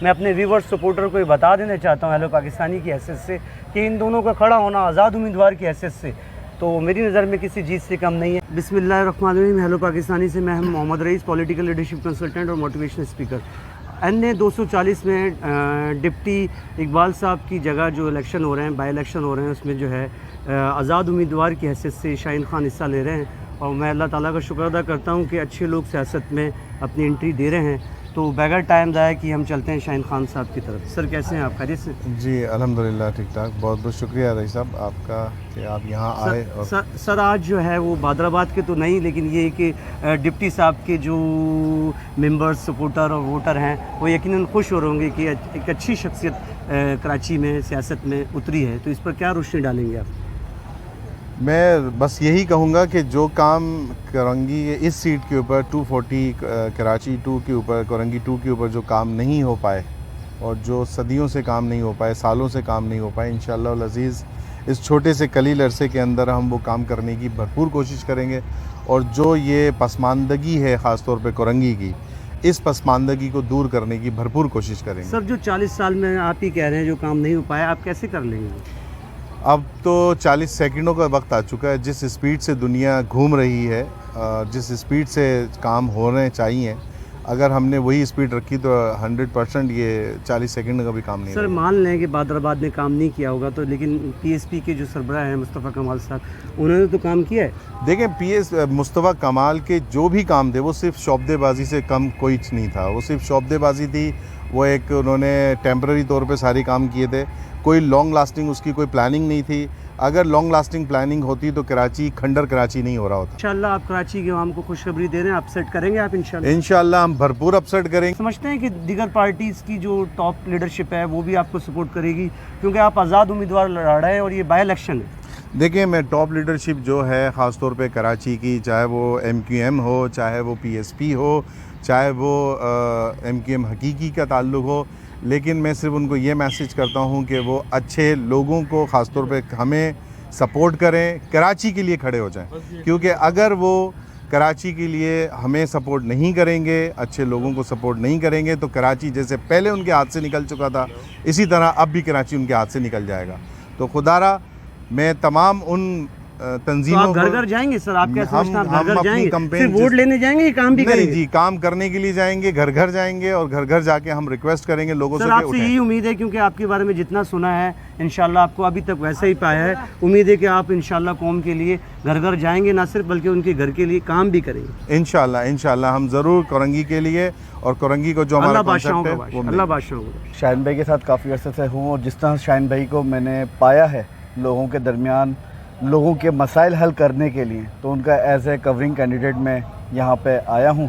میں اپنے viewers supporter کو یہ بتا دینا چاہتا ہوں ہیلو پاکستانی کی حیثیت سے کہ ان دونوں کا کھڑا ہونا آزاد امیدوار کی حیثیت سے تو میری نظر میں کسی چیز سے کم نہیں ہے۔ بسم اللہ الرحمن الرحیم، ہیلو پاکستانی سے میں محمد رئیس، پولیٹیکل لیڈرشپ کنسلٹنٹ اور موٹیویشنل اسپیکر۔ این 240 میں ڈپٹی اقبال صاحب کی جگہ جو الیکشن ہو رہے ہیں، بائی الیکشن ہو رہے ہیں، اس میں جو ہے آزاد امیدوار کی حیثیت سے شاہین خان حصہ لے رہے ہیں، اور میں اللہ تعالیٰ کا شکر ادا کرتا ہوں کہ اچھے لوگ سیاست میں اپنی انٹری دے رہے ہیں۔ تو بغیر ٹائم ضائع کہ ہم چلتے ہیں شاہین خان صاحب کی طرف۔ سر کیسے ہیں آپ؟ خیریت سے؟ جی الحمدللہ ٹھیک ٹھاک، بہت بہت شکریہ رئیس صاحب آپ کا کہ آپ یہاں آئے۔ سر آج جو ہے وہ بادر آباد کے تو نہیں، لیکن یہ کہ ڈپٹی صاحب کے جو ممبر سپورٹر اور ووٹر ہیں وہ یقیناً خوش ہو رہے ہوں گے کہ ایک اچھی شخصیت کراچی میں سیاست میں اتری ہے، تو اس پر کیا روشنی ڈالیں گے آپ؟ میں بس یہی کہوں گا کہ جو کام کورنگی اس سیٹ کے اوپر 240 کراچی 2 کے اوپر، کورنگی 2 کے اوپر جو کام نہیں ہو پائے اور جو صدیوں سے کام نہیں ہو پائے، سالوں سے کام نہیں ہو پائے، انشاءاللہ العزیز اس چھوٹے سے قلیل عرصے کے اندر ہم وہ کام کرنے کی بھرپور کوشش کریں گے، اور جو یہ پسماندگی ہے خاص طور پہ کورنگی کی، اس پسماندگی کو دور کرنے کی بھرپور کوشش کریں گے۔ سر جو 40 سال میں آپ ہی کہہ رہے ہیں جو کام نہیں ہو پایا، آپ کیسے کر لیں گے؟ اب تو 40 سیکنڈوں کا وقت آ چکا ہے۔ جس اسپیڈ سے دنیا گھوم رہی ہے، جس اسپیڈ سے کام ہونے چاہیے، اگر ہم نے وہی اسپیڈ رکھی تو 100% یہ 40 سیکنڈ کا بھی کام نہیں سر مان لیں کہ بادر آباد نے کام نہیں کیا ہوگا تو، لیکن پی ایس پی کے جو سربراہ ہیں مصطفیٰ کمال صاحب، انہوں نے تو کام کیا ہے۔ دیکھیں مصطفیٰ کمال کے جو بھی کام تھے وہ صرف شعبدے بازی سے کم کوئی نہیں تھا، وہ صرف شعبدے بازی تھی، وہ ایک انہوں نے ٹیمپرری طور پہ ساری کام کیے تھے، کوئی لانگ لاسٹنگ اس کی کوئی پلاننگ نہیں تھی۔ اگر لانگ لاسٹنگ پلاننگ ہوتی تو کراچی کھنڈر کراچی نہیں ہو رہا ہوتا۔ انشاءاللہ آپ کراچی کے عوام کو خوشخبری دے رہے ہیں، اپسیٹ کریں گے آپ انشاءاللہ؟ انشاءاللہ ہم بھرپور اپسیٹ کریں گے۔ سمجھتے ہیں کہ دیگر پارٹیز کی جو ٹاپ لیڈرشپ ہے وہ بھی آپ کو سپورٹ کرے گی، کیونکہ آپ آزاد امیدوار لڑ رہے ہیں اور یہ بائی الیکشن ہے؟ دیکھیں میں ٹاپ لیڈرشپ جو ہے خاص طور پہ کراچی کی، چاہے وہ MQM ہو، چاہے وہ PSP ہو، چاہے وہ MQM حقیقی کا تعلق ہو، لیکن میں صرف ان کو یہ میسج کرتا ہوں کہ وہ اچھے لوگوں کو خاص طور پہ ہمیں سپورٹ کریں، کراچی کے لیے کھڑے ہو جائیں، کیونکہ اگر وہ کراچی کے لیے ہمیں سپورٹ نہیں کریں گے، اچھے لوگوں کو سپورٹ نہیں کریں گے، تو کراچی جیسے پہلے ان کے ہاتھ سے نکل چکا تھا، اسی طرح اب بھی کراچی ان کے ہاتھ سے نکل جائے گا۔ تو خدا را میں تمام ان تنظیموں کو گھر گھر جائیں گے سر؟ آپ کیا سمجھتے ہیں گھر گھر جائیں گے؟ صرف ووٹ لینے جائیں گے یا کام بھی کریں گے؟ نہیں جی، کام کرنے کے لیے جائیں گے، گھر گھر جائیں گے، اور گھر گھر جا کے ہم ریکویسٹ کریں گے لوگوں سے کہ اٹھیں۔ سر آپ سے یہی امید ہے، کیونکہ آپ کے بارے میں جتنا سنا ہے انشاءاللہ آپ کو ابھی تک ویسا ہی پایا ہے، امید ہے کہ آپ انشاءاللہ قوم کے لیے گھر گھر جائیں گے، نہ صرف بلکہ ان کے گھر کے لیے کام بھی کریں گے انشاءاللہ ہم ضرور کورنگی کے لیے، اور کورنگی کو جو ہمارا کانسیپٹ ہے وہ اللہ بادشاہوں کا۔ شاہین بھائی کے ساتھ کافی عرصے سے ہوں، اور جس طرح شاہین بھائی کو میں نے پایا ہے لوگوں کے درمیان لوگوں کے مسائل حل کرنے کے لیے، تو ان کا ایز اے کورنگ کینڈیڈیٹ میں یہاں پہ آیا ہوں۔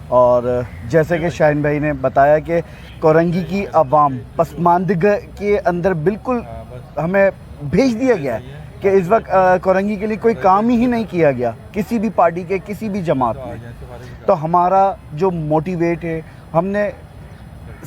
اور جیسے کہ شاہین بھائی نے بتایا کہ کورنگی کی عوام پسماندگی کے اندر بالکل ہمیں بھیج دیا گیا ہے کہ اس وقت کورنگی کے لیے کوئی کام ہی نہیں کیا گیا کسی بھی پارٹی کے کسی بھی جماعت میں۔ تو ہمارا جو موٹیویٹ ہے، ہم نے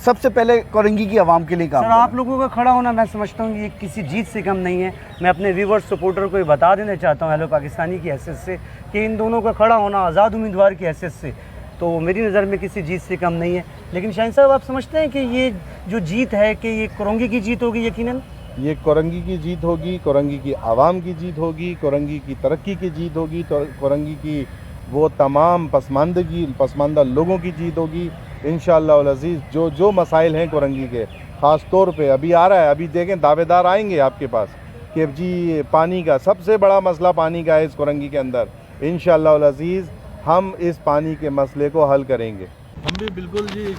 سب سے پہلے کورنگی کی عوام کے لیے کام کرنا۔ آپ لوگوں کا کھڑا ہونا میں سمجھتا ہوں یہ کسی جیت سے کم نہیں ہے۔ میں اپنے ویورز سپورٹر کو یہ بتا دینا چاہتا ہوں ہیلو پاکستانی کی حیثیت سے کہ ان دونوں کا کھڑا ہونا آزاد امیدوار کی حیثیت سے تو میری نظر میں کسی جیت سے کم نہیں ہے۔ لیکن شاہین صاحب آپ سمجھتے ہیں کہ یہ جو جیت ہے کہ یہ کورنگی کی جیت ہوگی؟ یقیناً یہ کورنگی کی جیت ہوگی، کورنگی کی عوام کی جیت ہوگی، کورنگی کی ترقی کی جیت ہوگی، کورنگی کی وہ تمام پسماندہ لوگوں کی جیت ہوگی انشاءاللہ العزیز۔ جو مسائل ہیں کورنگی کے، خاص طور پہ ابھی آ رہا ہے، ابھی دیکھیں دعوے دار آئیں گے آپ کے پاس کہ جی پانی کا سب سے بڑا مسئلہ پانی کا ہے اس کورنگی کے اندر، انشاءاللہ العزیز ہم اس پانی کے مسئلے کو حل کریں گے۔ ہم بھی بالکل جی،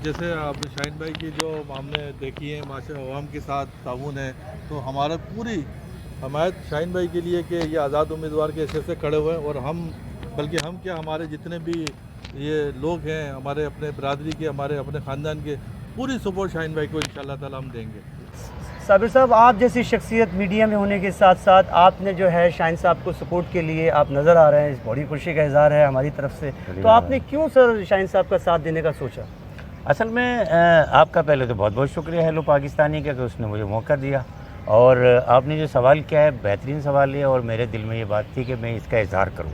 جیسے آپ شاہین بھائی کی جو ہم نے دیکھی ہے ماشاء عوام کے ساتھ تعاون ہے، تو ہمارا پوری حمایت شاہین بھائی کے لیے کہ یہ آزاد امیدوار کے حیثیت سے کھڑے ہوئے ہیں، اور ہم بلکہ ہم کیا ہمارے جتنے بھی یہ لوگ ہیں ہمارے اپنے برادری کے، ہمارے اپنے خاندان کے، پوری سپورٹ شاہین بھائی کو انشاءاللہ تعالی ہم دیں گے۔ صابر صاحب آپ جیسی شخصیت میڈیا میں ہونے کے ساتھ ساتھ آپ نے جو ہے شاہین صاحب کو سپورٹ کے لیے آپ نظر آ رہے ہیں، بڑی خوشی کا اظہار ہے ہماری طرف سے، تو آپ نے کیوں سر شاہین صاحب کا ساتھ دینے کا سوچا؟ اصل میں آپ کا پہلے تو بہت بہت شکریہ ہیلو پاکستانی کا کہ اس نے مجھے موقع دیا، اور آپ نے جو سوال کیا ہے بہترین سوال ہے، اور میرے دل میں یہ بات تھی کہ میں اس کا اظہار کروں۔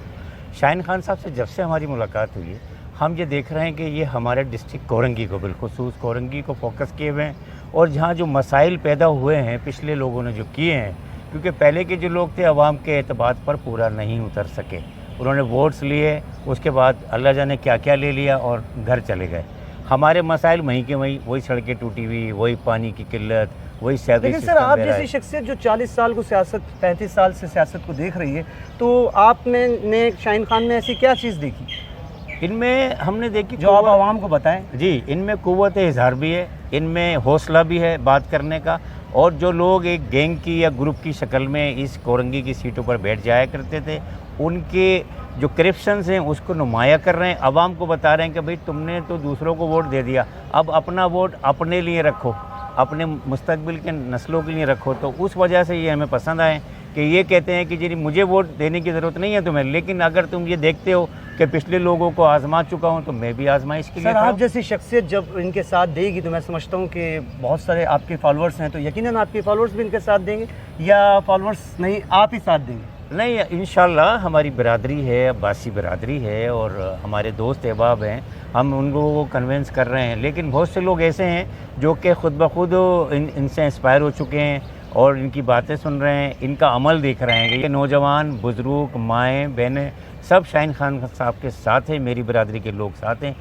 شاہین خان صاحب سے جب سے ہماری ملاقات ہوئی ہے ہم یہ دیکھ رہے ہیں کہ یہ ہمارے ڈسٹرکٹ کورنگی کو بالخصوص کورنگی کو فوکس کیے ہوئے ہیں، اور جہاں جو مسائل پیدا ہوئے ہیں پچھلے لوگوں نے جو کیے ہیں، کیونکہ پہلے کے جو لوگ تھے عوام کے اعتماد پر پورا نہیں اتر سکے، انہوں نے ووٹس لیے، اس کے بعد اللہ جانے کیا کیا لے لیا اور گھر چلے گئے۔ ہمارے مسائل وہیں کے وہیں، وہی سڑکیں ٹوٹی ہوئی، وہی پانی کی قلت، وہی سیوریج لیکن سر آپ جیسی شخصیت جو 40 سال کو سیاست 35 سال سے سیاست کو دیکھ رہی ہے، تو آپ نے شاہین خان میں ایسی کیا چیز دیکھی ان میں ہم نے دیکھی جو آپ عوام کو بتائیں؟ جی، ان میں قوت اظہار بھی ہے، ان میں حوصلہ بھی ہے بات کرنے کا، اور جو لوگ ایک گینگ کی یا گروپ کی شکل میں اس کورنگی کی سیٹوں پر بیٹھ جایا کرتے تھے، ان کے جو کرپشنز ہیں اس کو نمایاں کر رہے ہیں، عوام کو بتا رہے ہیں کہ بھئی تم نے تو دوسروں کو ووٹ دے دیا، اب اپنا ووٹ اپنے لیے رکھو، اپنے مستقبل کے نسلوں کے لیے رکھو۔ تو اس وجہ سے یہ ہمیں پسند آئے کہ یہ کہتے ہیں کہ جی مجھے ووٹ دینے کی ضرورت نہیں ہے تمہیں، لیکن اگر تم یہ دیکھتے ہو کہ پچھلے لوگوں کو آزما چکا ہوں تو میں بھی آزمائش کے لیے سر کھڑا آپ ہوں۔ جیسی شخصیت جب ان کے ساتھ دے گی تو میں سمجھتا ہوں کہ بہت سارے آپ کے فالورز ہیں، تو یقیناً آپ کے فالورز بھی ان کے ساتھ دیں گے، یا فالورز نہیں آپ ہی ساتھ دیں گے؟ نہیں، انشاءاللہ ہماری برادری ہے، عباسی برادری ہے، اور ہمارے دوست احباب ہیں، ہم ان لوگوں کو کنونس کر رہے ہیں، لیکن بہت سے لوگ ایسے ہیں جو کہ خود بخود ان سے انسپائر ہو چکے ہیں اور ان کی باتیں سن رہے ہیں، ان کا عمل دیکھ رہے ہیں کہ یہ نوجوان، بزرگ، مائیں، بہنیں سب شاہین خان صاحب کے ساتھ ہیں، میری برادری کے لوگ ساتھ ہیں۔